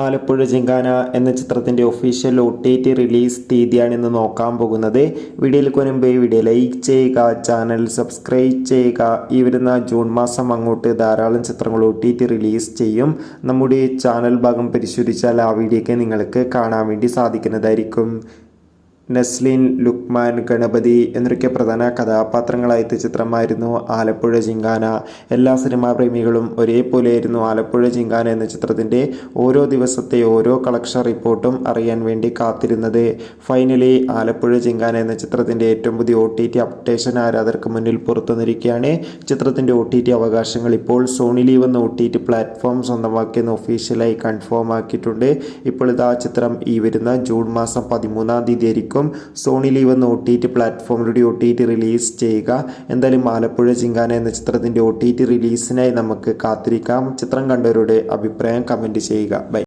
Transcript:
ആലപ്പുഴ ജിങ്കാന എന്ന ചിത്രത്തിൻ്റെ official OTT release തീയതിയാണ് ഇന്ന് നോക്കാൻ പോകുന്നത്. വീഡിയോയിൽ മുൻപ് വീഡിയോ ലൈക്ക് ചെയ്യുക, ചാനൽ സബ്സ്ക്രൈബ് ചെയ്യുക. ഈ വരുന്ന ജൂൺ മാസം അങ്ങോട്ട് ധാരാളം ചിത്രങ്ങൾ OTT റിലീസ് ചെയ്യും. നമ്മുടെ ചാനൽ ഭാഗം പരിശോധിച്ചാൽ ആ വീഡിയോയ്ക്ക് നിങ്ങൾക്ക് കാണാൻ വേണ്ടി സാധിക്കുന്നതായിരിക്കും. നസ്ലിൻ, ലുക്മാൻ, ഗണപതി എന്നൊക്കെ പ്രധാന കഥാപാത്രങ്ങളായ ചിത്രമായിരുന്നു ആലപ്പുഴ ജിങ്കാന. എല്ലാ സിനിമാ പ്രേമികളും ഒരേപോലെയായിരുന്നു ആലപ്പുഴ ജിങ്കാന എന്ന ചിത്രത്തിൻ്റെ ഓരോ ദിവസത്തെ ഓരോ കളക്ഷൻ റിപ്പോർട്ടും അറിയാൻ വേണ്ടി കാത്തിരുന്നത്. ഫൈനലി ആലപ്പുഴ ജിങ്കാന എന്ന ചിത്രത്തിൻ്റെ ഏറ്റവും പുതിയ OTT അപ്ഡേഷൻ ആരാധകർക്ക് മുന്നിൽ പുറത്തുവന്നിരിക്കുകയാണ്. ചിത്രത്തിൻ്റെ OTT അവകാശങ്ങൾ ഇപ്പോൾ സോണി ലീവ് എന്ന OTT പ്ലാറ്റ്ഫോം സ്വന്തമാക്കിയെന്ന് ഒഫീഷ്യലായി കൺഫേം ആക്കിയിട്ടുണ്ട്. ഇപ്പോൾ ഇതാ ചിത്രം ഈ വരുന്ന ജൂൺ മാസം 13-ാം തീയതി ആയിരിക്കും സോണി ലീവ് എന്ന OTT പ്ലാറ്റ്ഫോമിലൂടെ OTT റിലീസ് ചെയ്യുക. എന്തായാലും ആലപ്പുഴ ജിങ്കാന എന്ന ചിത്രത്തിൻ്റെ OTT റിലീസിനായി നമുക്ക് കാത്തിരിക്കാം. ചിത്രം കണ്ടവരുടെ അഭിപ്രായം കമൻറ്റ് ചെയ്യുക. ബൈ.